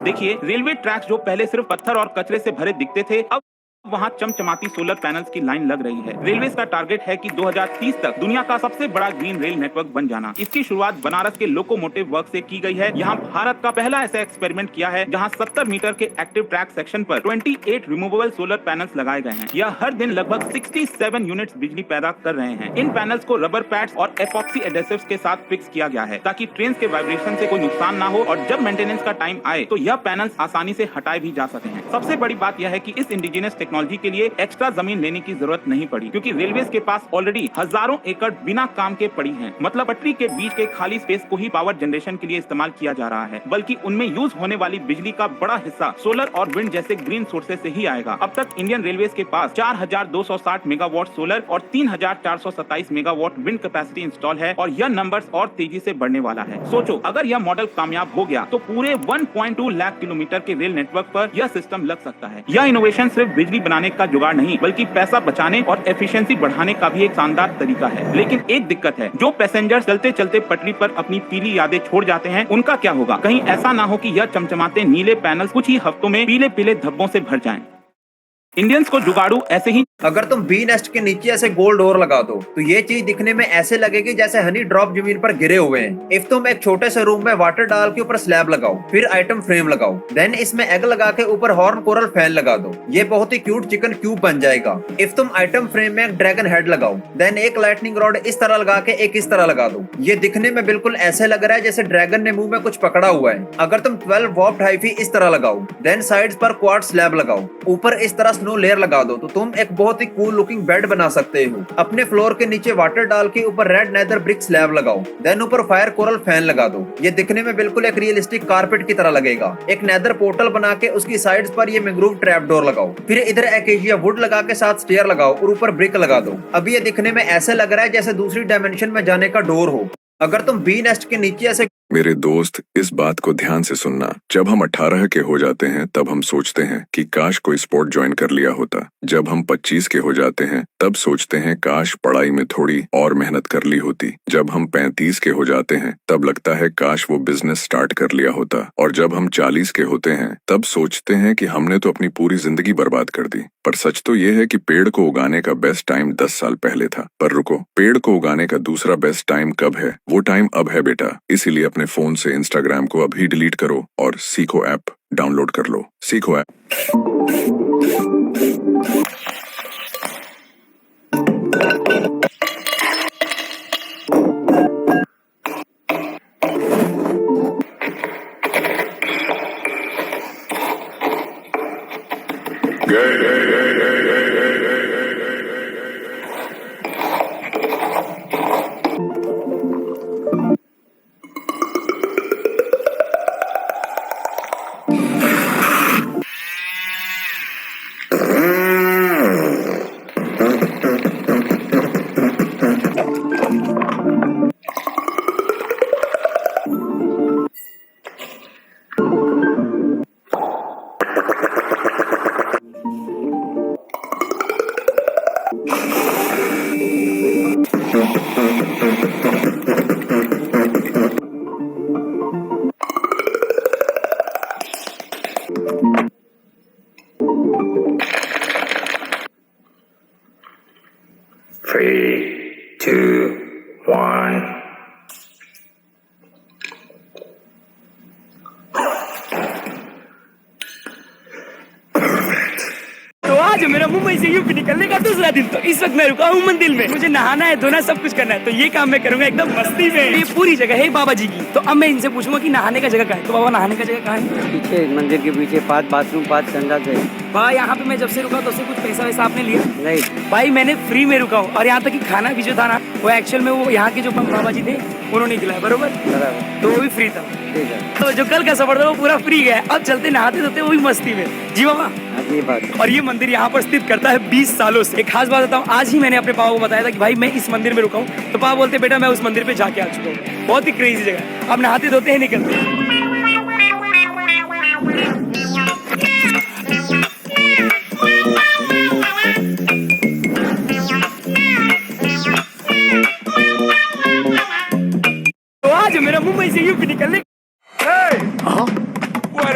देखिए, railway tracks जो पहले सिर्फ पत्थर और कचरे से भरे दिखते थे, अब वहाँ चमचमाती सोलर पैनल्स की लाइन लग रही है। रेलवे का टारगेट है कि 2030 तक दुनिया का सबसे बड़ा ग्रीन रेल नेटवर्क बन जाना। इसकी शुरुआत बनारस के लोकोमोटिव वर्क से की गई है। यहाँ भारत का पहला ऐसा एक्सपेरिमेंट किया है जहाँ 70 मीटर के एक्टिव ट्रैक सेक्शन पर 28 रिमूवेबल सोलर पैनल्स लगाए गए हैं। यह हर दिन लगभग 67 यूनिट्स बिजली पैदा कर रहे हैं। इन पैनल्स को रबर पैड्स और एपॉक्सी एडेसिव्स के साथ फिक्स किया गया है ताकि ट्रेन के वाइब्रेशन से कोई नुकसान ना हो और जब मेंटेनेंस का टाइम आए तो यह पैनल्स आसानी से हटाए भी जा सके हैं। सबसे बड़ी बात यह है कि इस इंडिजिनस टेक्नोलॉजी के लिए एक्स्ट्रा जमीन लेने की जरूरत नहीं पड़ी, क्योंकि रेलवे के पास ऑलरेडी हजारों एकड़ बिना काम के पड़ी हैं। मतलब पटरी के बीच के खाली स्पेस को ही पावर जनरेशन के लिए इस्तेमाल किया जा रहा है, बल्कि उनमें यूज होने वाली बिजली का बड़ा हिस्सा सोलर और विंड जैसे ग्रीन सोर्सेज से ही आएगा। अब तक इंडियन रेलवे के पास 4260 मेगावाट सोलर और 3427 मेगावाट विंड कैपेसिटी इंस्टॉल है और यह नंबर्स और तेजी से बढ़ने वाला है। सोचो, अगर यह मॉडल कामयाब हो गया तो पूरे 1.2 लाख किलोमीटर के रेल नेटवर्क पर यह सिस्टम लग सकता है। यह इनोवेशन सिर्फ बिजली बनाने का जुगाड़ नहीं, बल्कि पैसा बचाने और एफिशिएंसी बढ़ाने का भी एक शानदार तरीका है। लेकिन एक दिक्कत है, जो पैसेंजर चलते चलते पटरी पर अपनी पीली यादें छोड़ जाते हैं, उनका क्या होगा? कहीं ऐसा ना हो कि यह चमचमाते नीले पैनल्स कुछ ही हफ्तों में पीले पीले धब्बों से भर जाएं। इंडियंस को जुगाड़ू ऐसे ही। अगर तुम बी नेस्ट के नीचे ऐसे गोल डोर लगा दो तो ये चीज दिखने में ऐसे लगेगी जैसे हनी ड्रॉप जमीन पर गिरे हुए हैं। इफ तुम एक छोटे से रूम में वाटर डाल के ऊपर स्लैब लगाओ, फिर आइटम फ्रेम लगाओ, देन इसमें एग लगा के ऊपर हॉर्न कोरल फैन लगा दो, ये बहुत ही क्यूट चिकन क्यूब बन जाएगा। इफ तुम आइटम फ्रेम में एक ड्रैगन हेड लगाओ, देन एक लाइटनिंग रॉड इस तरह लगा के एक इस तरह लगा दो, ये दिखने में बिल्कुल ऐसे लग रहा है जैसे ड्रैगन ने मुंह में कुछ पकड़ा हुआ है। अगर तुम 12 वॉफ्ट हाईफी इस तरह लगाओ, देन साइड्स पर क्वाड स्लैब लगाओ, ऊपर इस तरह स्नो लेयर लगा दो, तो तुम एक बहुत ही कूल लुकिंग बेड बना सकते हो। अपने फ्लोर के नीचे वाटर डाल के ऊपर रेड नेदर ब्रिक स्लैब लगाओ, देन ऊपर फायर कोरल फैन लगा दो, ये दिखने में बिल्कुल एक रियलिस्टिक कारपेट की तरह लगेगा। एक नेदर पोर्टल बना के उसकी साइड्स पर ये मैंग्रोव ट्रैप डोर लगाओ, फिर इधर एकेशिया वुड लगा के साथ स्टेयर लगाओ और ऊपर ब्रिक लगा दो। अब ये दिखने में ऐसे लग रहा है जैसे दूसरी डायमेंशन में जाने का डोर हो। अगर तुम बी नेस्ट के नीचे ऐसे। मेरे दोस्त, इस बात को ध्यान से सुनना। जब हम 18 के हो जाते हैं तब हम सोचते हैं कि काश कोई स्पोर्ट ज्वाइन कर लिया होता। जब हम 25 के हो जाते हैं तब सोचते हैं काश पढ़ाई में थोड़ी और मेहनत कर ली होती। जब हम 35 के हो जाते हैं तब लगता है काश वो बिजनेस स्टार्ट कर लिया होता। और जब हम 40 के होते हैं तब सोचते हैं कि हमने तो अपनी पूरी जिंदगी बर्बाद कर दी। पर सच तो ये है कि पेड़ को उगाने का बेस्ट टाइम 10 साल पहले था। पर रुको, पेड़ को उगाने का दूसरा बेस्ट टाइम कब है? वो टाइम अब है बेटा। इसीलिए अपने फोन से इंस्टाग्राम को अभी डिलीट करो और सीखो ऐप डाउनलोड कर लो। सीखो ऐप। Three, two, one. तो आज मेरा मुंबई से यूपी निकलने का दूसरा दिन। तो इस वक्त मैं रुका हूँ मंदिर में। मुझे नहाना है, धोना, सब कुछ करना है, तो ये काम मैं करूंगा एकदम मस्ती में। ये पूरी जगह है बाबा जी की। तो अब मैं इनसे पूछूंगा कि नहाने का जगह कहाँ है। तो बाबा, नहाने का जगह कहाँ है? पीछे मंदिर के पीछे 5 बाथरूम 5 संडास है। भाई, यहाँ पे मैं जब से रुका तो उससे कुछ पैसा वैसा आपने लिया? नहीं भाई, मैंने फ्री में रुका हूँ। और यहाँ तक कि खाना भी जो था ना, वो एक्चुअल में वो यहाँ के जो बाबा जी थे उन्होंने खिलाया, बरोबर? तो वो भी फ्री था। ठीक है। तो जो कल का सफर था वो पूरा फ्री गया। अब चलते नहाते धोते वो भी मस्ती में। जी बाबा। ये बात। और ये मंदिर यहाँ पर स्थित करता है 20 सालों से। एक खास बात बताऊँ, आज ही मैंने अपने पापा को बताया था कि भाई मैं इस मंदिर में रुका हूँ। तो पापा बोलते बेटा मैं उस मंदिर पे जाके आ चुका हूँ। बहुत ही क्रेजी जगह। अब नहाते धोते ही निकलते हैं। तो आज मेरा मुंबई से यूपी निकलने। What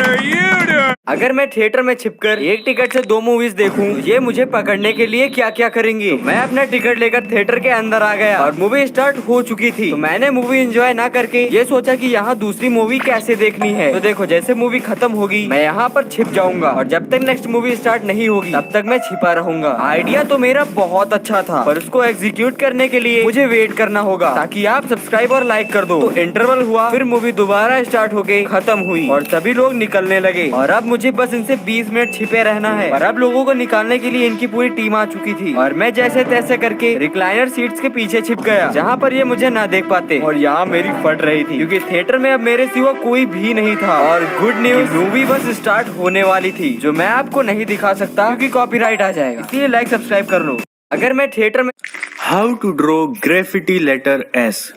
अगर मैं थिएटर में छिपकर एक टिकट से 2 मूवीज देखूं, तो ये मुझे पकड़ने के लिए क्या क्या करेंगे। तो मैं अपना टिकट लेकर थिएटर के अंदर आ गया और मूवी स्टार्ट हो चुकी थी। तो मैंने मूवी एंजॉय ना करके ये सोचा कि यहाँ दूसरी मूवी कैसे देखनी है। तो देखो, जैसे मूवी खत्म होगी मैं यहाँ पर छिप जाऊंगा और जब तक नेक्स्ट मूवी स्टार्ट नहीं होगी तब तक मैं छिपा रहूंगा। आइडिया तो मेरा बहुत अच्छा था, पर उसको एग्जीक्यूट करने के लिए मुझे वेट करना होगा, ताकि आप सब्सक्राइब और लाइक कर दो। तो इंटरवल हुआ, फिर मूवी दोबारा स्टार्ट होके खत्म हुई और सभी लोग निकलने लगे और अब मुझे बस इनसे 20 मिनट छिपे रहना है। और अब लोगों को निकालने के लिए इनकी पूरी टीम आ चुकी थी और मैं जैसे तैसे करके रिक्लाइनर सीट्स के पीछे छिप गया, जहाँ पर ये मुझे ना देख पाते। और यहाँ मेरी फट रही थी क्योंकि थिएटर में अब मेरे सिवा कोई भी नहीं था। और गुड न्यूज, मूवी बस स्टार्ट होने वाली थी, जो मैं आपको नहीं दिखा सकता क्योंकि कॉपीराइट आ जाएगा। इसलिए लाइक सब्सक्राइब कर लो। अगर मैं थिएटर में how to draw graffiti letter S.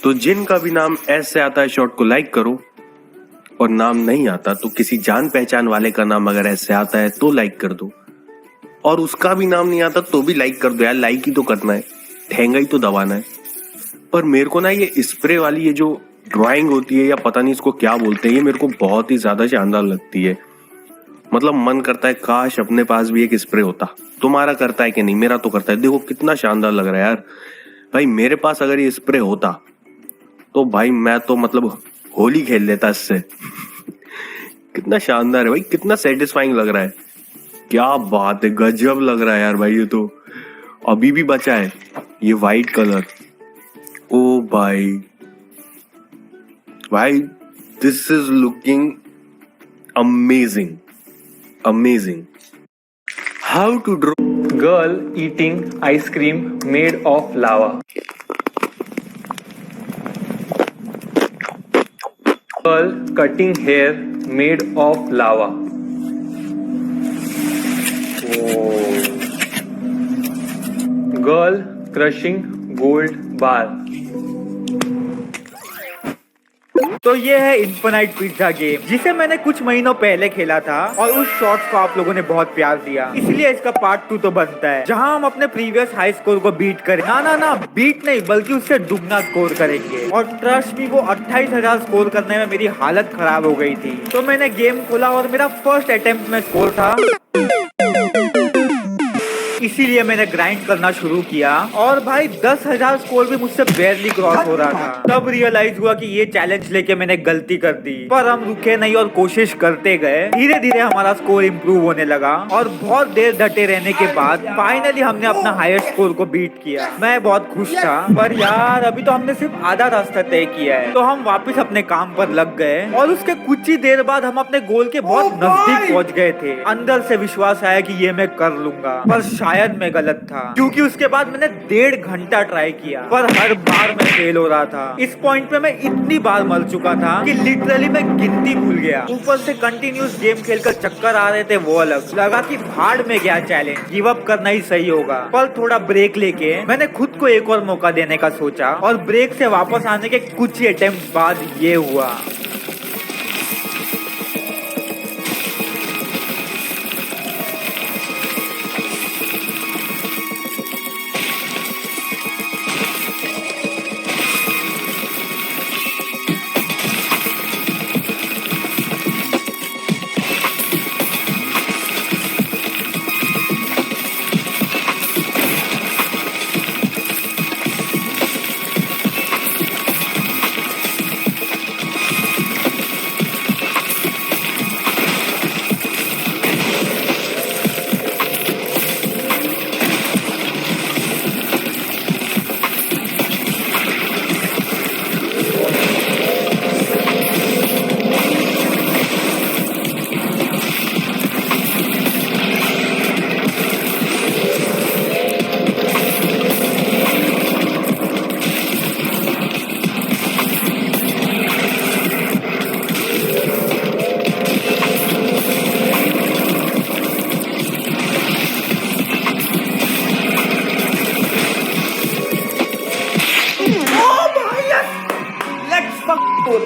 तो जिनका भी नाम एस से आता है शॉर्ट को लाइक करो, और नाम नहीं आता तो किसी जान पहचान वाले का नाम अगर एस से आता है तो लाइक कर दो, और उसका भी नाम नहीं आता तो भी लाइक कर दो यार। लाइक ही तो करना है, ठेंगा ही तो दबाना है। पर मेरे को ना ये स्प्रे वाली ये जो ड्राइंग होती है, या पता नहीं इसको क्या बोलते हैं, ये मेरे को बहुत ही ज्यादा शानदार लगती है। मतलब मन करता है काश अपने पास भी एक स्प्रे होता। तुम्हारा करता है कि नहीं? मेरा तो करता है। देखो कितना शानदार लग रहा है यार। भाई मेरे पास अगर ये स्प्रे होता तो भाई मैं तो मतलब होली खेल लेता इससे। कितना शानदार है भाई, कितना सेटिस्फाइंग लग रहा है। क्या बात है, गजब लग रहा है यार भाई। ये तो अभी भी बचा है ये वाइट कलर। ओ भाई भाई, this is looking amazing amazing. How to draw Girl eating ice cream made of lava. Girl cutting hair made of lava. Whoa. Girl crushing gold bar. तो ये है इन्फिनाइट पिज्जा गेम, जिसे मैंने कुछ महीनों पहले खेला था और उस शॉट्स को आप लोगों ने बहुत प्यार दिया, इसलिए इसका पार्ट 2 तो बनता है, जहां हम अपने प्रीवियस हाई स्कोर को बीट करें। ना बीट नहीं, बल्कि उससे दुगना स्कोर करेंगे। और ट्रस्ट मी, वो 28,000 स्कोर करने में मेरी हालत खराब हो गई थी। तो मैंने गेम खोला और मेरा फर्स्ट अटेम्प्ट में स्कोर था, इसीलिए मैंने ग्राइंड करना शुरू किया। और भाई 10,000 स्कोर भी मुझसे बेयरली क्रॉस हो रहा था। तब रियलाइज हुआ कि ये चैलेंज लेके मैंने गलती कर दी, पर हम रुके नहीं और कोशिश करते गए। धीरे धीरे हमारा स्कोर इम्प्रूव होने लगा और बहुत देर डटे रहने के बाद फाइनली हमने अपना हाईएस्ट स्कोर को बीट किया। मैं बहुत खुश था, पर यार अभी तो हमने सिर्फ आधा रास्ता तय किया है। तो हम वापस अपने काम पर लग गए और उसके कुछ ही देर बाद हम अपने गोल के बहुत नजदीक पहुंच गए थे। अंदर से विश्वास आया कि ये मैं कर लूंगा, पर शायद मैं गलत था, क्योंकि उसके बाद मैंने 1.5 घंटा ट्राई किया, पर हर बार मैं फेल हो रहा था। इस पॉइंट पे मैं इतनी बार मर चुका था कि लिटरली मैं गिनती भूल गया। ऊपर से कंटिन्यूस गेम खेलकर चक्कर आ रहे थे, वो अलग। लगा कि भाड़ में गया चैलेंज, गिव अप करना ही सही होगा। पर थोड़ा ब्रेक लेके मैंने खुद को एक और मौका देने का सोचा, और ब्रेक से वापस आने के कुछ ही अटेम्प्ट बाद ये हुआ।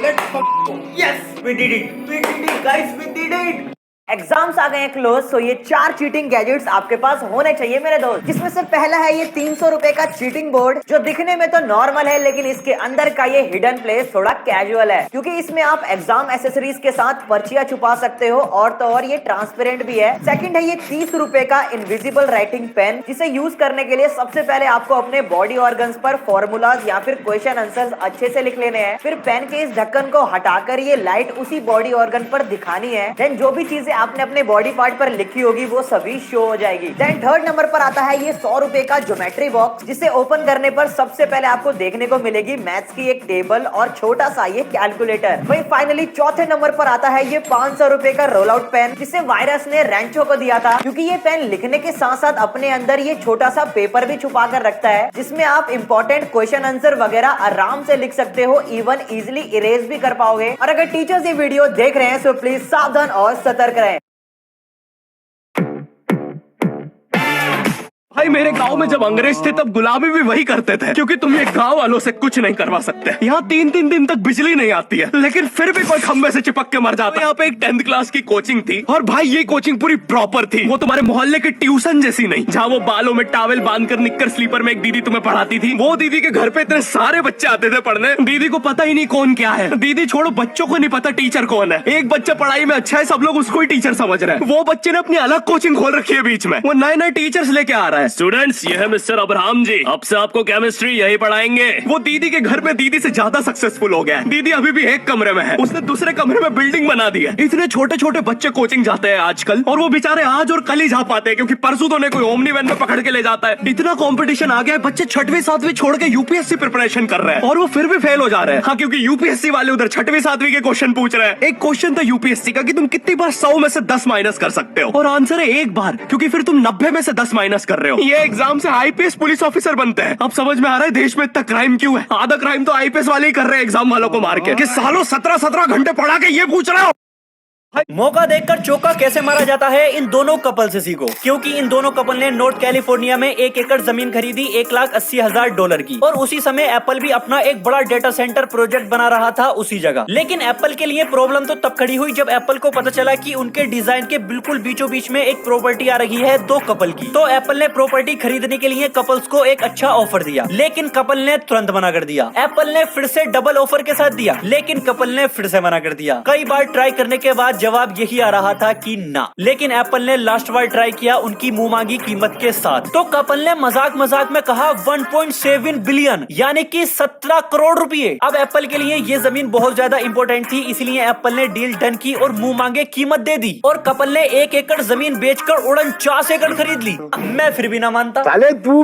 Let's fuck go. Yes, we did it. We did it, guys. We did it. Exams आ गए हैं क्लोज, सो ये 4 चीटिंग गैजेट्स आपके पास होने चाहिए मेरे दोस्त। जिसमें से पहला है ये 300 रुपए का चीटिंग बोर्ड, जो दिखने में तो नॉर्मल है लेकिन इसके अंदर का ये हिडन प्लेस थोड़ा कैजुअल है, क्योंकि इसमें आप एग्जाम एसेसरीज के साथ पर्चियां छुपा सकते हो और तो और ये ट्रांसपेरेंट भी है। सेकंड है ये 30 रुपए का इनविजिबल राइटिंग पेन, जिसे यूज करने के लिए सबसे पहले आपको अपने बॉडी ऑर्गन्स पर फॉर्मूलाज या फिर क्वेश्चन आंसर्स अच्छे से लिख लेने हैं। फिर पेन के इस ढक्कन को हटाकर ये लाइट उसी बॉडी ऑर्गन पर दिखानी है। देन जो भी चीजें आपने अपने बॉडी पार्ट पर लिखी होगी वो सभी शो हो जाएगी। देन थर्ड नंबर पर आता है ये 100 रुपए का ज्योमेट्री बॉक्स, जिसे ओपन करने पर सबसे पहले आपको देखने को मिलेगी मैथ्स की एक टेबल और छोटा सा ये कैलकुलेटर। वही फाइनली चौथे नंबर पर आता है ये 500 रुपए का रोल आउट पेन, जिसे वायरस ने रैंचो को दिया था, क्योंकि ये पेन लिखने के साथ साथ अपने अंदर ये छोटा सा पेपर भी छुपा कर रखता है, जिसमें आप इंपॉर्टेंट क्वेश्चन आंसर वगैरह आराम से लिख सकते हो, इवन इजिली इरेज भी कर पाओगे। और अगर टीचर्स ये वीडियो देख रहे हैं तो प्लीज सावधान और सतर्क रहें। भाई मेरे गांव में जब अंग्रेज थे तब गुलामी भी वही करते थे, क्योंकि तुम ये गांव वालों से कुछ नहीं करवा सकते। यहाँ 3-3 दिन तक बिजली नहीं आती है, लेकिन फिर भी कोई खंबे से चिपक के मर जाता है। यहाँ पे एक 10th क्लास की कोचिंग थी, और भाई ये कोचिंग पूरी प्रॉपर थी। वो तुम्हारे मोहल्ले की ट्यूशन जैसी नहीं, जहाँ वो बालों में टावल बांधकर निक्कर स्लीपर में एक दीदी तुम्हें पढ़ाती थी। वो दीदी के घर पे इतने सारे बच्चे आते थे पढ़ने, दीदी को पता ही नहीं कौन क्या है। दीदी छोड़ो, बच्चों को नहीं पता टीचर कौन है। एक बच्चा पढ़ाई में अच्छा है, सब लोग उसको ही टीचर समझ रहे हैं। वो बच्चे ने अपनी अलग कोचिंग खोल रखी है बीच में, वो नए नए टीचर्स लेके आ रहा है। स्टूडेंट्स, ये है मिस्टर अब्राहम जी, अब से आपको केमिस्ट्री यही पढ़ाएंगे। वो दीदी के घर में दीदी से ज्यादा सक्सेसफुल हो गया है। दीदी अभी भी एक कमरे में है, उसने दूसरे कमरे में बिल्डिंग बना दी है। इतने छोटे छोटे बच्चे कोचिंग जाते हैं आजकल, और वो बेचारे आज और कल ही जा पाते हैं, क्योंकि परसों तो कोई ओमनी वैन में पकड़ के ले जाता है। इतना कंपटीशन आ गया है, बच्चे 6वीं 7वीं छोड़ के यूपीएससी प्रिपरेशन कर रहे हैं, और वो फिर भी फेल हो जा रहे हैं। हाँ, क्योंकि यूपीएससी वाले उधर 6वीं 7वीं के क्वेश्चन पूछ रहे हैं। एक क्वेश्चन था यूपीएससी का कि तुम कितनी बार 100 में से 10 माइनस कर सकते हो, और आंसर है एक बार, क्योंकि फिर तुम 90 में से 10 माइनस कर रहे हो। ये एग्जाम से आईपीएस पुलिस ऑफिसर बनते हैं। अब समझ में आ रहा है देश में इतना क्राइम क्यों है। आधा क्राइम तो आईपीएस वाले ही कर रहे हैं एग्जाम वालों को मार के, कि सालों 17-17 घंटे पढ़ा के ये पूछ रहे हो। मौका देखकर चौका कैसे मारा जाता है, इन दोनों कपल से सीखो, क्योंकि इन दोनों कपल ने नॉर्थ कैलिफोर्निया में 1 एकड़ जमीन खरीदी $1,80,000 की, और उसी समय एप्पल भी अपना एक बड़ा डेटा सेंटर प्रोजेक्ट बना रहा था उसी जगह। लेकिन एप्पल के लिए प्रॉब्लम तो तब खड़ी हुई जब एप्पल को पता चला कि उनके डिजाइन के बिल्कुल बीचों बीच में एक प्रॉपर्टी आ रही है 2 कपल की। तो एप्पल ने प्रॉपर्टी खरीदने के लिए कपल्स को एक अच्छा ऑफर दिया, लेकिन कपल ने तुरंत मना कर दिया। एप्पल ने फिर से डबल ऑफर के साथ दिया, लेकिन कपल ने फिर से मना कर दिया। कई बार ट्राई करने के बाद जवाब यही आ रहा था कि ना। लेकिन एप्पल ने लास्ट बार ट्राई किया उनकी मुंह मांगी कीमत के साथ। तो कपल ने मजाक मजाक में कहा 1.7 बिलियन, यानी कि 17 करोड़ रुपए। अब एप्पल के लिए ये जमीन बहुत ज्यादा इंपॉर्टेंट थी, इसलिए एप्पल ने डील डन की और मुंह मांगे कीमत दे दी, और कपल ने 1 एकड़ जमीन बेचकर 49 एकड़ खरीद ली। मैं फिर भी ना मानता।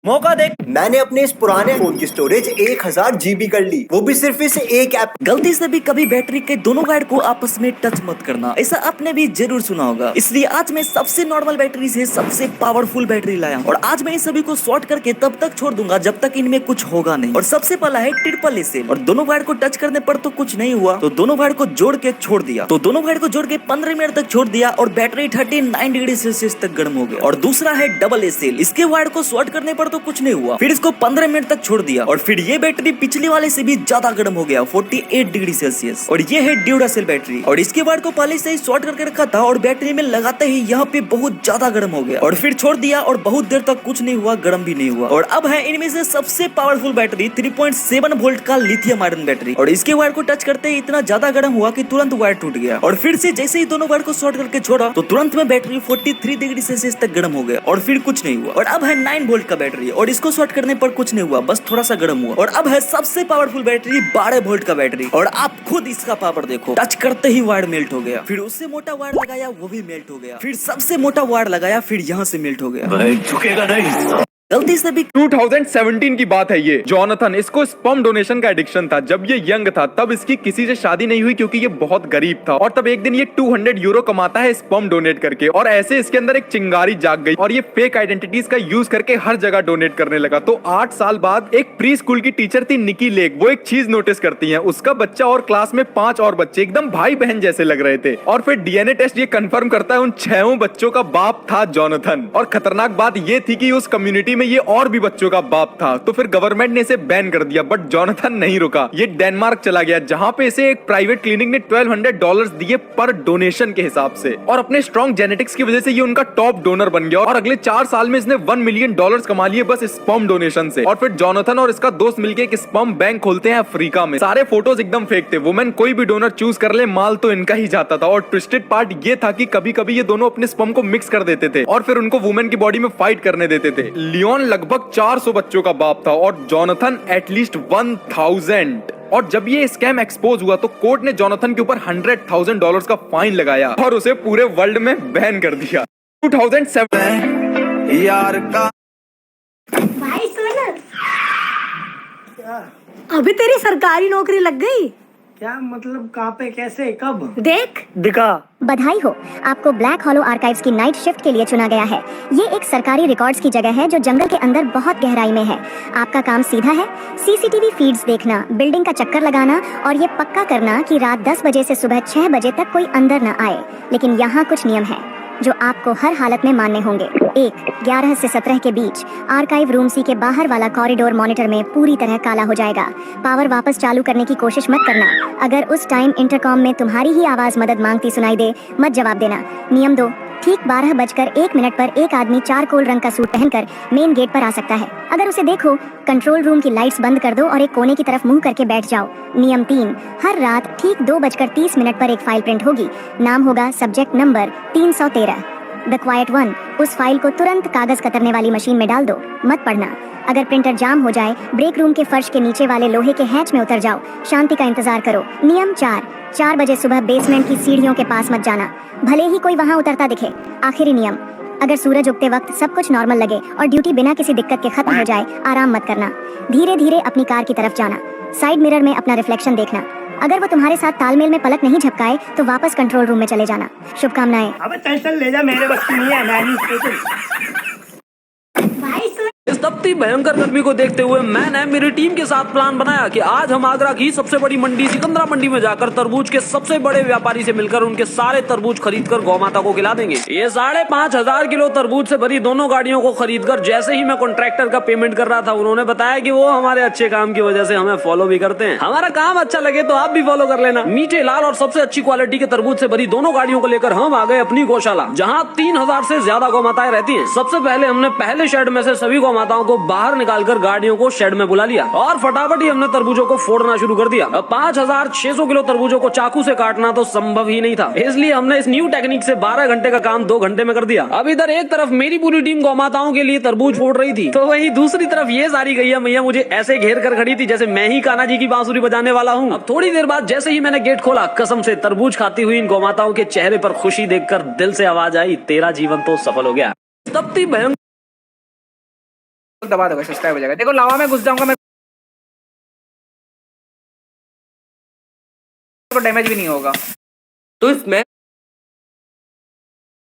मौका देख, मैंने अपने इस पुराने फोन की स्टोरेज 1000 GB कर ली, वो भी सिर्फ इस एक ऐप। गलती से भी कभी बैटरी के दोनों वायर को आपस में टच मत करना, ऐसा आपने भी जरूर सुना होगा। इसलिए आज मैं सबसे नॉर्मल बैटरी से सबसे पावरफुल बैटरी लाया हूं, और आज मैं इन सभी को शॉर्ट करके तब तक छोड़ दूंगा जब तक इनमें कुछ होगा नहीं। और सबसे पहला है ट्रिपल एसएल, और दोनों वायर को टच करने पर तो कुछ नहीं हुआ, तो दोनों वायर को जोड़ के छोड़ दिया। तो दोनों वायर को जोड़ के 15 मिनट तक छोड़ दिया, और बैटरी 39 डिग्री सेल्सियस तक गर्म हो गया। और दूसरा है डबल एसएल, इसके वायर को शॉर्ट करने पर तो कुछ नहीं हुआ, फिर इसको 15 मिनट तक छोड़ दिया, और फिर ये बैटरी पिछले वाले से भी ज्यादा गर्म हो गया 48 डिग्री सेल्सियस। और ये है ड्यूरासेल बैटरी, और इसके वायर को पहले से ही शॉर्ट करके रखा था, और बैटरी में लगाते ही यहाँ पे बहुत ज्यादा गर्म हो गया, और फिर छोड़ दिया, और बहुत देर तक कुछ नहीं हुआ, गर्म भी नहीं हुआ। और अब है इनमें से सबसे पावरफुल बैटरी 3.7 वोल्ट का लिथियम आयरन बैटरी, और इसके वायर को टच करते ही इतना ज्यादा गर्म हुआ कि तुरंत वायर टूट गया। और फिर से जैसे ही दोनों वायर को शॉर्ट करके छोड़ा तो तुरंत में बैटरी 43 डिग्री सेल्सियस तक गर्म हो गया, और फिर कुछ नहीं हुआ। और अब है 9 वोल्ट का बैटरी, और इसको शॉर्ट करने पर कुछ नहीं हुआ, बस थोड़ा सा गर्म हुआ। और अब है सबसे पावरफुल बैटरी 12 वोल्ट का बैटरी, और आप खुद इसका पावर देखो, टच करते ही वायर मेल्ट हो गया, फिर उससे मोटा वायर लगाया वो भी मेल्ट हो गया, फिर सबसे मोटा वायर लगाया फिर यहाँ से मेल्ट हो गया। झुकेगा नहीं। गलती से भी 2017 की बात है ये। जॉनथन, इसको स्पर्म डोनेशन का एडिक्शन था। जब ये यंग था तब इसकी किसी से शादी नहीं हुई, क्योंकि ये बहुत गरीब था। और तब एक दिन ये 200 यूरो कमाता है स्पर्म डोनेट करके, और ऐसे इसके अंदर एक चिंगारी जाग गई, और ये फेक आइडेंटिटीज का यूज करके हर जगह डोनेट करने लगा। तो 8 साल बाद एक प्री स्कूल की टीचर थी निकी लेक, वो एक चीज नोटिस करती है, उसका बच्चा और क्लास में 5 और बच्चे एकदम भाई बहन जैसे लग रहे थे। और फिर डीएनए टेस्ट ये कंफर्म करता है उन 6 बच्चों का बाप था जॉनथन। और खतरनाक बात ये थी कि उस कम्युनिटी में ये और भी बच्चों का बाप था, तो फिर गवर्नमेंट ने इसे बैन कर दिया। बट जोनाथन नहीं रुका, ये डेनमार्क चला गया, जहाँ पे इसे एक प्राइवेट क्लिनिक ने $1200 दिए पर डोनेशन के हिसाब से, और अपने स्ट्रॉन्ग जेनेटिक्स की वजह से ये उनका टॉप डोनर बन गया। और अगले 4 साल में इसने $1 मिलियन कमा लिए बस स्पर्म डोनेशन से। और फिर जोनाथन और इसका दोस्त मिलके एक स्पर्म बैंक खोलते हैं अफ्रीका में। सारे फोटोज एकदम फेक थे, वुमेन कोई भी डोनर चूज कर ले, माल तो इनका ही जाता था। और ट्विस्टेड पार्ट ये था कि कभी कभी ये दोनों अपने स्पर्म को मिक्स कर देते थे और फिर उनको वुमेन की बॉडी में फाइट करने देते थे। लियोन लगभग 400 बच्चों का बाप था और जोनाथन एटलीस्ट 1000। और जब ये स्कैम एक्सपोज हुआ तो कोर्ट ने जोनाथन के ऊपर $100,000 का फाइन लगाया और उसे पूरे वर्ल्ड में बैन कर दिया। 2007 यार का भाई सुन, अभी तेरी सरकारी नौकरी लग गई। क्या मतलब? कहाँ पे, कैसे, कब? देख दिखा। बधाई हो, आपको ब्लैक हॉलो आर्काइव्स की नाइट शिफ्ट के लिए चुना गया है। ये एक सरकारी रिकॉर्ड्स की जगह है जो जंगल के अंदर बहुत गहराई में है। आपका काम सीधा है, सीसीटीवी फीड्स देखना, बिल्डिंग का चक्कर लगाना और ये पक्का करना कि रात 10 बजे से सुबह 6 बजे तक कोई अंदर न आए। लेकिन यहाँ कुछ नियम है जो आपको हर हालत में मानने होंगे। 1, 11 से 17 के बीच आर्काइव रूम सी के बाहर वाला कॉरिडोर मॉनिटर में पूरी तरह काला हो जाएगा। पावर वापस चालू करने की कोशिश मत करना। अगर उस टाइम इंटरकॉम में तुम्हारी ही आवाज मदद मांगती सुनाई दे, मत जवाब देना। नियम 2, ठीक 12:01 पर एक आदमी चारकोल रंग का सूट पहनकर मेन गेट पर आ सकता है। अगर उसे देखो, कंट्रोल रूम की लाइट्स बंद कर दो और एक कोने की तरफ मुंह करके बैठ जाओ। नियम 3, हर रात ठीक 2:30 पर एक फाइल प्रिंट होगी। नाम होगा subject number 313। The quiet one. उस फाइल को तुरंत कागज कतरने वाली मशीन में डाल दो, मत पढ़ना। अगर प्रिंटर जाम हो जाए, ब्रेक रूम के फर्श के नीचे वाले लोहे के हैच में उतर जाओ। शांति का इंतजार करो। नियम 4 बजे सुबह बेसमेंट की सीढ़ियों के पास मत जाना, भले ही कोई वहां उतरता दिखे। आखिरी नियम, अगर सूरज उगते वक्त सब कुछ नॉर्मल लगे और ड्यूटी बिना किसी दिक्कत के खत्म हो जाए, आराम मत करना। धीरे धीरे अपनी कार की तरफ जाना। साइड मिरर में अपना रिफ्लेक्शन देखना। अगर वो तुम्हारे साथ तालमेल में पलक नहीं झपकाए तो वापस कंट्रोल रूम में चले जाना। शुभकामनाएं। अबे टेंशन ले जा, मेरे बस की नहीं है। मैं नहीं भाई सुन, इस तपती भयंकर गर्मी को देखते हुए मैंने मेरी टीम के साथ प्लान बनाया कि आज हम आगरा की सबसे बड़ी मंडी सिकंदरा मंडी में जाकर तरबूज के सबसे बड़े व्यापारी से मिलकर उनके सारे तरबूज खरीदकर गौ माता को खिला देंगे। ये 5,500 किलो तरबूज से भरी दोनों गाड़ियों को खरीदकर जैसे ही मैं कॉन्ट्रैक्टर का पेमेंट कर रहा था, उन्होंने बताया कि वो हमारे अच्छे काम की वजह से हमें फॉलो भी करते हैं। हमारा काम अच्छा लगे तो आप भी फॉलो कर लेना। मीठे, लाल और सबसे अच्छी क्वालिटी के तरबूज से भरी दोनों गाड़ियों को लेकर हम आ गए अपनी गौशाला, जहाँ 3000 से ज्यादा गौ माताएं रहती है। सबसे पहले हमने पहले शेड में से सभी गौ माताओं को बाहर निकालकर गाड़ियों को शेड में बुला लिया और फटाफट ही हमने तरबूजों को फोड़ना शुरू कर दिया। 5,600 किलो तरबूजों को चाकू से काटना तो संभव ही नहीं था, इसलिए हमने इस न्यू टेक्निक से 12 घंटे का काम 2 घंटे में कर दिया। अब इधर एक तरफ मेरी पूरी टीम गौ माताओं के लिए तरबूज फोड़ रही थी, तो वहीं दूसरी तरफ ये सारी गैया मैया मुझे ऐसे घेर कर खड़ी थी जैसे मैं ही कान्हा जी की बांसुरी बजाने वाला हूँ। अब थोड़ी देर बाद जैसे ही मैंने गेट खोला, कसम से तरबूज खाती हुई इन गौ माताओं के चेहरे पर खुशी देखकर दिल से आवाज आई, तेरा जीवन तो सफल हो गया। तपती भयंकर दबा दोगे, सब्सक्राइब हो जाएगा। देखो लावा में घुस जाऊंगा मैं, तो डैमेज भी नहीं होगा। तो इसमें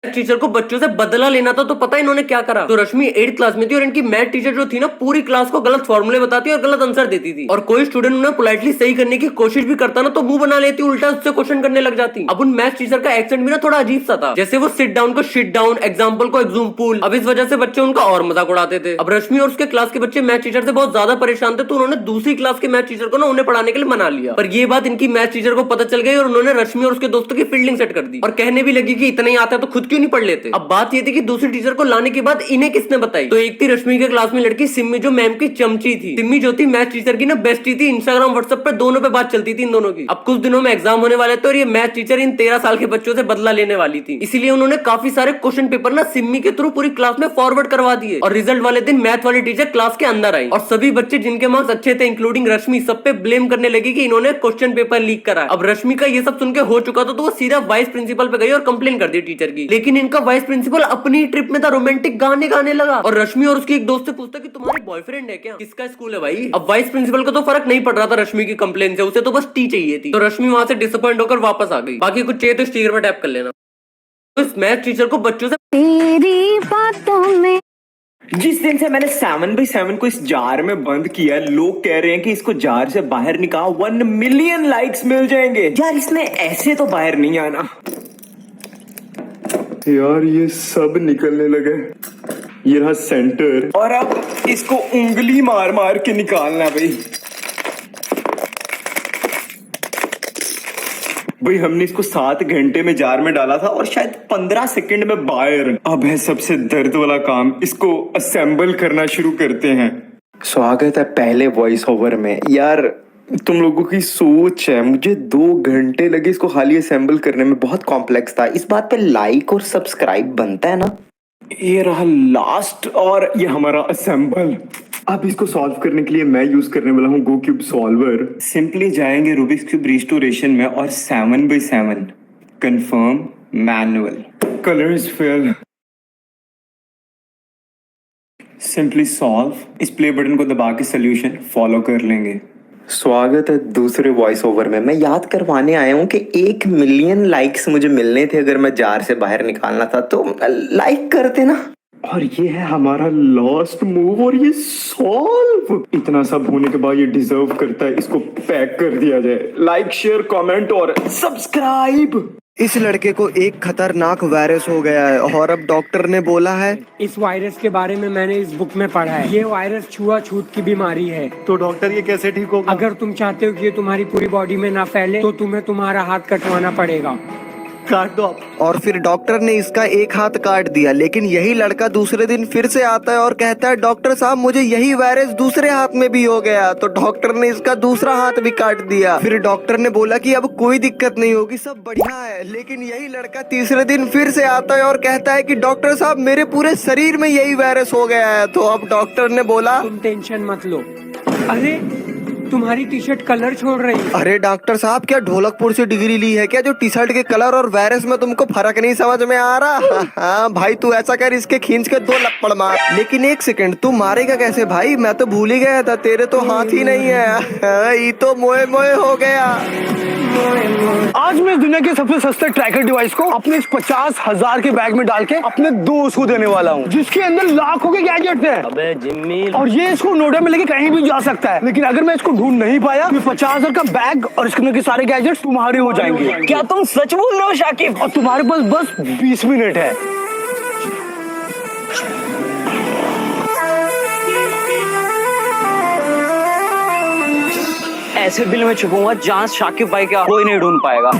टीचर को बच्चों से बदला लेना था, तो पता इन्होंने क्या करा। तो रश्मि 8th क्लास में थी और इनकी मैथ टीचर जो थी ना, पूरी क्लास को गलत फॉर्मूले बताती और गलत आंसर देती थी। और कोई स्टूडेंट उन्हें पोलाइटली सही करने की कोशिश भी करता ना, तो मुंह बना लेती, उल्टा उससे क्वेश्चन करने लग जाती। अब उन मैथ टीचर का एक्सेंट भी ना थोड़ा अजीब सा था, जैसे वो सिट डाउन को शिट डाउन, एग्जाम्पल को एग्जाम्पल। अब इस वजह से बच्चे उनका और मजाक उड़ाते थे। अब रश्मि और उसके क्लास के बच्चे मैथ टीचर से बहुत ज्यादा परेशान थे, तो उन्होंने दूसरी क्लास के मैथ टीचर को ना उन्हें पढ़ाने के लिए मना लिया। पर ये बात इनकी मैथ टीचर को पता चल गई और उन्होंने रश्मि और उसके दोस्तों की फील्डिंग सेट कर दी और कहने भी लगी कि इतना ही आता है तो खुद क्यों नहीं पढ़ लेते। अब बात ये थी कि दूसरी टीचर को लाने के बाद इन्हें किसने बताई। तो एक थी रश्मि के क्लास में लड़की सिम्मी, जो मैम की चमची थी। सिम्मी जो थी मैथ टीचर की ना बेस्टी थी, इंस्टाग्राम व्हाट्सएप पे दोनों पे बात चलती थी इन दोनों की। अब कुछ दिनों में एग्जाम होने वाले थे और ये मैथ टीचर इन 13 साल के बच्चों से बदला लेने वाली थी, इसीलिए उन्होंने काफी सारे क्वेश्चन पेपर ना सिम्मी के थ्रू पूरी क्लास में फॉरवर्ड करवा दिए। और रिजल्ट वाले दिन मैथ वाली टीचर क्लास के अंदर आई और सभी बच्चे जिनके मार्क्स अच्छे थे इंक्लूडिंग रश्मि, सब पे ब्लेम करने लगी कि इन्होंने क्वेश्चन पेपर लीक करा। अब रश्मि का ये सब सुन के हो चुका था, तो वो सीधा वाइस प्रिंसिपल पे गई और कंप्लेन कर दी टीचर की। लेकिन इनका वाइस प्रिंसिपल अपनी ट्रिप में था, रोमांटिक गाने गाने लगा और रश्मि और उसकी एक दोस्त से पूछता कि तुम्हारी बॉयफ्रेंड है क्या, किसका स्कूल है भाई। अब वाइस प्रिंसिपल को तो फर्क नहीं पड़ रहा था रश्मि की कंप्लेन से, उसे तो बस टी चाहिए थी। तो रश्मि वहां से डिसअपॉइंट होकर वापस आ गई। बाकी कुछ चाहिए तो स्टिकर पर टैप कर लेना। तो इस मैथ टीचर को बच्चों से तेरी बातों में जिस दिन से मैंने 7x7 को इस जार में बंद किया, लोग कह रहे हैं कि इसको जार से बाहर निकाल 1 मिलियन लाइक्स मिल जाएंगे। यार इसने ऐसे तो बाहर नहीं आना। यार ये सब निकलने लगे। ये रहा सेंटर, और अब इसको उंगली मार मार के निकालना भाई। भाई हमने इसको 7 घंटे में जार में डाला था और शायद 15 सेकंड में बाहर। अब है सबसे दर्द वाला काम, इसको असेंबल करना शुरू करते हैं। स्वागत है पहले वॉइस ओवर में। यार तुम लोगों की सोच है, मुझे 2 घंटे लगे इसको खाली असेंबल करने में, बहुत कॉम्प्लेक्स था। इस बात पे लाइक और सब्सक्राइब बनता है ना। ये रहा लास्ट और ये हमारा असेंबल। अब इसको सॉल्व करने के लिए मैं यूज करने वाला हूँ गो क्यूब सॉल्वर। सिंपली जाएंगे रूबिक्स क्यूब रिस्टोरेशन में और 7x7 confirm manual colours fill, simply solve. इस प्ले बटन को दबा के सोल्यूशन फॉलो कर लेंगे। स्वागत है दूसरे वॉइस ओवर में। मैं याद करवाने आया हूँ कि 1 मिलियन लाइक्स मुझे मिलने थे अगर मैं जार से बाहर निकालना था, तो लाइक करते ना। और ये है हमारा लास्ट मूव और ये सॉल्व। इतना सब होने के बाद ये डिजर्व करता है इसको पैक कर दिया जाए। लाइक शेयर कमेंट और सब्सक्राइब। इस लड़के को एक खतरनाक वायरस हो गया है और अब डॉक्टर ने बोला है। इस वायरस के बारे में मैंने इस बुक में पढ़ा है। ये वायरस छुआछूत की बीमारी है। तो डॉक्टर ये कैसे ठीक होगा? अगर तुम चाहते हो कि ये तुम्हारी पूरी बॉडी में ना फैले तो तुम्हें तुम्हारा हाथ कटवाना पड़ेगा। काट दो आप। और फिर डॉक्टर ने इसका एक हाथ काट दिया, लेकिन यही लड़का दूसरे दिन फिर से आता है और कहता है डॉक्टर साहब मुझे यही वायरस दूसरे हाथ में भी हो गया। तो डॉक्टर ने इसका दूसरा हाथ भी काट दिया। फिर डॉक्टर ने बोला कि अब कोई दिक्कत नहीं होगी, सब बढ़िया है। लेकिन यही लड़का तीसरे दिन फिर से आता है और कहता है कि डॉक्टर साहब मेरे पूरे शरीर में यही वायरस हो गया है। तो अब डॉक्टर ने बोला तुम टेंशन मत लो। अरे तुम्हारी टी शर्ट कलर छोड़ रही है। अरे डॉक्टर साहब क्या ढोलकपुर से डिग्री ली है क्या जो टी शर्ट के कलर और वायरस में तुमको फर्क नहीं समझ में आ रहा? हाँ भाई तू ऐसा कर, इसके खींच के 2 लपड़ मार। लेकिन एक सेकंड, तू मारेगा कैसे भाई? मैं तो भूल ही गया था, तेरे तो हाथ ही नहीं है। ये तो मोए मोए हो गया। आज मैं दुनिया के सबसे सस्ते ट्रैकर डिवाइस को अपने इस 50,000 के बैग में डाल के अपने दोस्त को देने वाला हूँ, जिसके अंदर लाखों के गैजेट्स हैं। अबे जिम्मी, और ये इसको नोएडा में लेके कहीं भी जा सकता है। लेकिन अगर मैं इसको ढूंढ नहीं पाया तो 50,000 का बैग और इसके अंदर के सारे गैजेट्स तुम्हारे हो जाएंगे। क्या तुम सच बोल रहे हो शाकिब? और तुम्हारे पास बस 20 मिनट है। ऐसे बिल में छुपूंगा जहाँ शाकिब भाई का कोई नहीं ढूंढ पाएगा।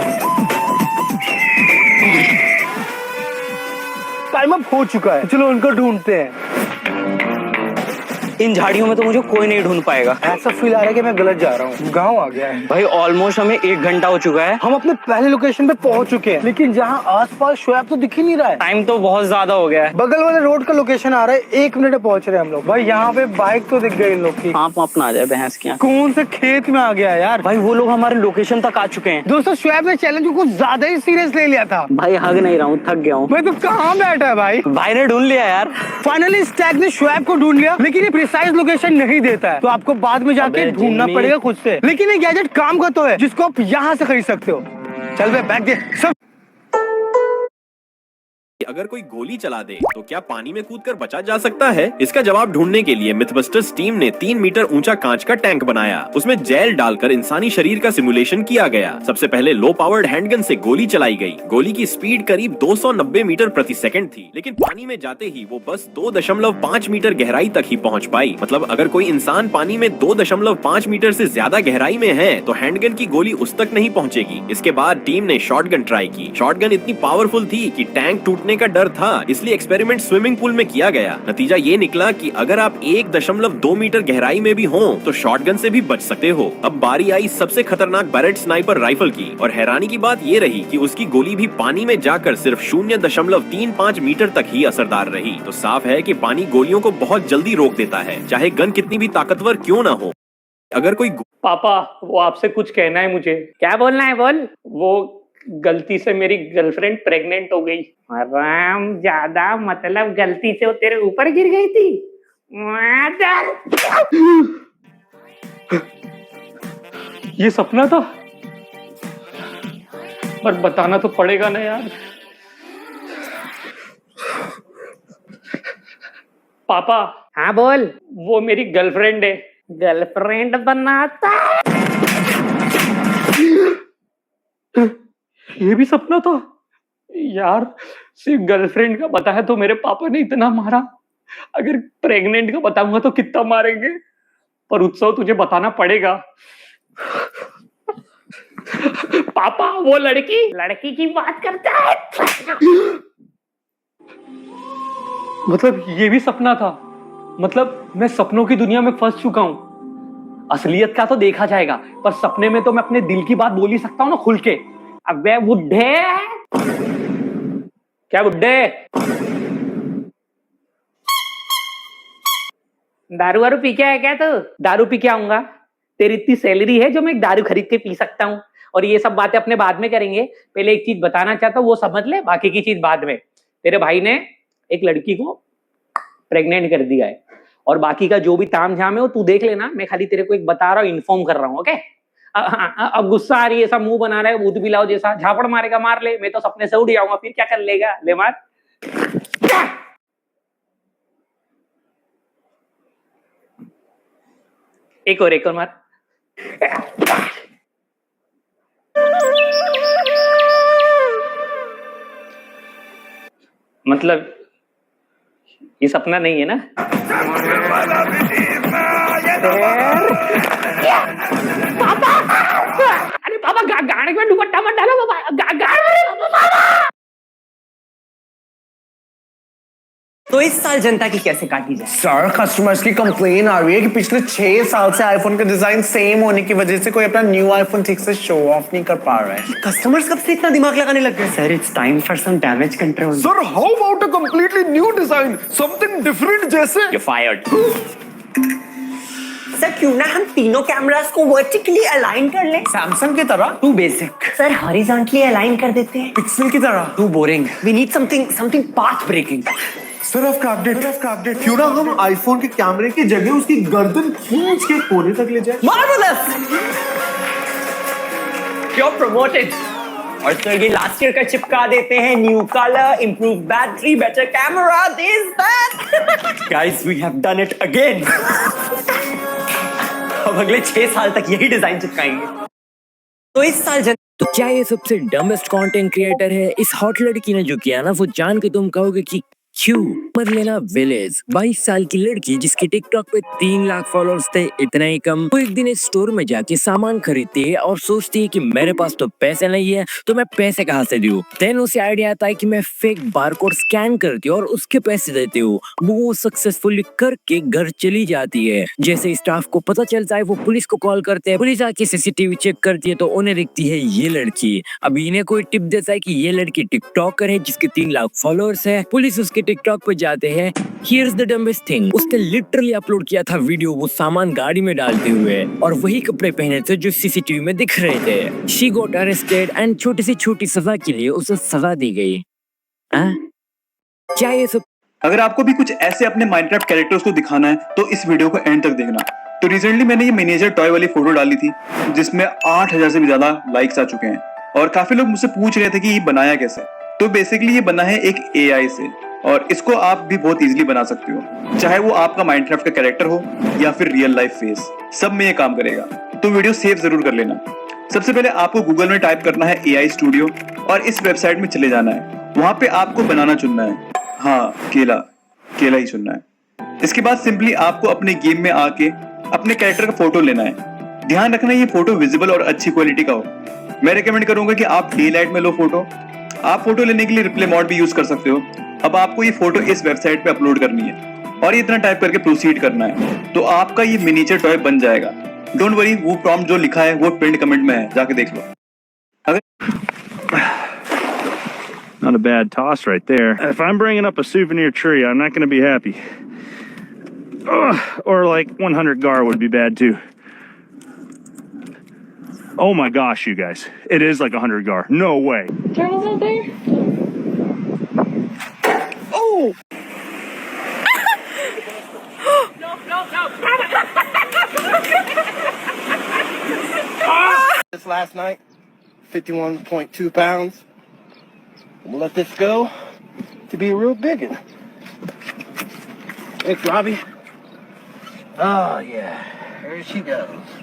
टाइम अप हो चुका है, चलो उनको ढूंढते हैं। इन झाड़ियों में तो मुझे कोई नहीं ढूंढ पाएगा। ऐसा फील आ रहा है कि मैं गलत जा रहा हूँ। गांव आ गया है भाई, ऑलमोस्ट हमें 1 घंटा हो चुका है। हम अपने पहले लोकेशन पे पहुंच चुके हैं, लेकिन जहाँ आसपास शोएब तो दिख ही नहीं रहा है। टाइम तो बहुत ज्यादा हो गया है। बगल वाले रोड का लोकेशन आ रहा है, 1 मिनट में पहुंच रहे हैं हम लोग। भाई यहाँ पे बाइक तो दिख गई इन लोग की। आप अपना आ जाए भैंस की। कौन से खेत में आ गया यार? भाई वो लोग हमारे लोकेशन तक आ चुके हैं। दोस्तों शोएब ने चैलेंज को कुछ ज्यादा ही सीरियस ले लिया था। भाई हग नहीं रहा हूँ, थक गया हूँ। भाई तो कहाँ बैठा है भाई? भाई ने ढूंढ लिया यार। फाइनली इस टैग ने शोएब को ढूंढ लिया, लेकिन ये प्रिसाइज लोकेशन नहीं देता है, तो आपको बाद में जाके ढूंढना पड़ेगा खुद से। लेकिन ये गैजेट काम का तो है, जिसको आप यहाँ से खरीद सकते हो। चल बे बैग दे सब। अगर कोई गोली चला दे तो क्या पानी में कूदकर बचा जा सकता है? इसका जवाब ढूंढने के लिए मिथबस्टर्स टीम ने 3 मीटर ऊंचा कांच का टैंक बनाया। उसमें जेल डालकर इंसानी शरीर का सिमुलेशन किया गया। सबसे पहले लो पावर्ड हैंडगन से गोली चलाई गई। गोली की स्पीड करीब 290 मीटर प्रति सेकंड थी, लेकिन पानी में जाते ही वो बस 2.5 मीटर गहराई तक ही पहुंच पाई। मतलब अगर कोई इंसान पानी में 2.5 मीटर से ज्यादा गहराई में है तो हैंडगन की गोली उस तक नहीं पहुंचेगी। इसके बाद टीम ने शॉटगन ट्राई की। शॉटगन इतनी पावरफुल थी कि टैंक टूटने का डर था, इसलिए एक्सपेरिमेंट स्विमिंग पूल में किया गया। नतीजा ये निकला कि अगर आप 1.2 मीटर गहराई में भी हो तो शॉटगन से भी बच सकते हो। अब बारी आई सबसे खतरनाक बैरेट स्नाइपर राइफल की, और हैरानी की बात ये रही कि उसकी गोली भी पानी में जाकर सिर्फ 0.35 मीटर तक ही असरदार रही। तो साफ है कि पानी गोलियों को बहुत जल्दी रोक देता है, चाहे गन कितनी भी ताकतवर क्यों ना हो। अगर कोई पापा वो आपसे कुछ कहना है मुझे। क्या बोलना है? बोल। वो गलती से मेरी गर्लफ्रेंड प्रेग्नेंट हो गई। आराम ज्यादा, मतलब गलती से वो तेरे ऊपर गिर गई थी। ये सपना था, पर बताना तो पड़ेगा ना यार। पापा। हाँ बोल। वो मेरी गर्लफ्रेंड है। गर्लफ्रेंड बनाता ये भी सपना था यार। सिर्फ गर्लफ्रेंड का पता है तो मेरे पापा ने इतना मारा। अगर प्रेग्नेंट का बताऊंगा तो कितना मारेंगे, पर उत्सव तुझे बताना पड़ेगा। पापा वो लड़की की बात करता है। मतलब ये भी सपना था? मतलब मैं सपनों की दुनिया में फंस चुका हूं। असलियत का तो देखा जाएगा, पर सपने में तो मैं अपने दिल की बात बोल ही सकता हूं ना खुल के। अबे बुड्ढे, क्या बुड्ढे? दारू वारू पी के आया क्या तू? दारू पी के आऊंगा? तेरी इतनी सैलरी है जो मैं दारू खरीद के पी सकता हूँ? और ये सब बातें अपने बाद में करेंगे, पहले एक चीज बताना चाहता हूँ, वो समझ ले, बाकी की चीज बाद में। तेरे भाई ने एक लड़की को प्रेग्नेंट कर दिया है, और बाकी का जो भी ताम झाम है वो तू देख लेना। मैं खाली तेरे को एक बता रहा हूँ, इन्फॉर्म कर रहा हूँ, ओके? अब गुस्सा आ रही है, सब मुंह बना रहा है भूत बिलाओ जैसा, झापड़ मारेगा मार ले, मैं तो सपने से उड़ जाऊंगा, फिर क्या कर लेगा? ले मार। एक और मार। मतलब ये सपना नहीं है ना? पापा, अरे पापा गाने में दुपट्टा मत डालो पापा। तो इस साल जनता की कैसे काटी जाए? सर, कस्टमर्स की कंप्लेन आ रही है कि पिछले 6 साल से आईफोन का डिजाइन सेम होने की वजह से कोई अपना न्यू आईफोन ठीक से शो ऑफ नहीं कर पा रहा है। कस्टमर्स कब से इतना दिमाग लगाने लग गए? Sir, it's time for some damage control. Sir, how about a completely new design, something different जैसे? You're fired. सर क्यों ना हम तीनों कैमरास को वर्टिकली अलाइन कर लें? सैमसंग की तरह? Too basic. Sir horizontally align कर देते हैं। पिक्सल की तरह? Too boring. We need something path breaking. Sir, I've cracked it. क्यों ना हम आईफोन के कैमरे की जगह उसकी गर्दन खींच के कोने तक ले जाए? मार्वेलस! You're promoted. और तो ये लास्ट ईयर का चिपका देते हैं, new colour, improve battery, better camera, this that. Guys, we have done it again. अब अगले 6 साल तक यही डिजाइन चिपकाएंगे। तो इस साल तो क्या ये सबसे डमेस्ट कंटेंट क्रिएटर है? इस हॉट लड़की ने जो किया ना, वो जान के तुम कहोगे कि क्यों? पर लेना विलेज, 22 साल की लड़की जिसके टिकटॉक पे 3 लाख फॉलोअर्स थे, इतना ही कम। वो एक दिन स्टोर में जाके सामान खरीदती है और सोचती है कि मेरे पास तो पैसे नहीं है, तो मैं पैसे कहाँ से दूं? देन उसे आइडिया आता है कि मैं फेक बारकोड स्कैन करती हूँ और उसके पैसे देती हूँ। वो सक्सेसफुली करके घर चली जाती है। जैसे स्टाफ को पता चलता है, वो पुलिस को कॉल करते हैं। पुलिस आके सीसीटीवी चेक करती है तो उन्हें दिखती है ये लड़की। अब इन्हें कोई टिप देता है कि ये लड़की टिकटॉकर है जिसके 3 लाख फॉलोअर्स है। पुलिस उसके टिकटॉक पे जाते हैं। Here's the dumbest thing, उसने लिटरली अपलोड किया था वीडियो वो सामान गाड़ी में डालते हुए, और वही कपड़े पहने थे जो सीसीटीवी में दिख रहे थे। She got arrested and छोटी सी छोटी सजा के लिए उसे सजा दी गई। क्या ये सब? अगर आपको भी कुछ ऐसे अपने माइनक्राफ्ट कैरेक्टर्स को दिखाना है तो इस वीडियो को एंड तक देखना। तो रिसेंटली मैंने ये मिनिएचर टॉय वाली फोटो डाली थी जिसमें 8000 से भी ज्यादा लाइक्स आ चुके हैं, और काफी लोग मुझसे पूछ रहे थे कि ये बनाया कैसे। तो बेसिकली ये बना है एक AI से, और इसको आप भी बहुत इजीली बना सकते हो, चाहे वो आपका माइनक्राफ्ट का कैरेक्टर हो या फिर रियल लाइफ फेस, सब में ये काम करेगा। तो वीडियो सेव जरूर कर लेना। सबसे पहले आपको गूगल में टाइप करना है AI स्टूडियो और इस वेबसाइट में चले जाना है। वहां पे आपको बनाना चुनना है, हाँ केला ही चुनना है। इसके बाद सिंपली आपको अपने गेम में आके अपने कैरेक्टर का फोटो लेना है। ध्यान रखना ये फोटो विजिबल और अच्छी क्वालिटी का हो। मैं रिकमेंड करूंगा कि आप डे लाइट में लो फोटो। आप फोटो लेने के लिए रिप्ले मोड भी यूज कर सकते हो। अब आपको ये फोटो इस वेबसाइट पे अपलोड करनी है और ये इतना टाइप करके प्रोसीड करना है, तो आपका ये मिनिएचर टॉय बन जाएगा। डोंट वरी, वो प्रॉम्प्ट जो लिखा है वो पिन्ड कमेंट में है, जाके देख लो। Not a bad toss right there. If I'm bringing up a souvenir tree, I'm not going to be happy. Or like 100 gar would be bad too. Oh my gosh, you guys. It is like 100 gar. No way. Turtles out there? Oh! This last night, 51.2 pounds. We'll let this go to be a real big one. Thanks, Robbie. Oh, yeah. There she goes.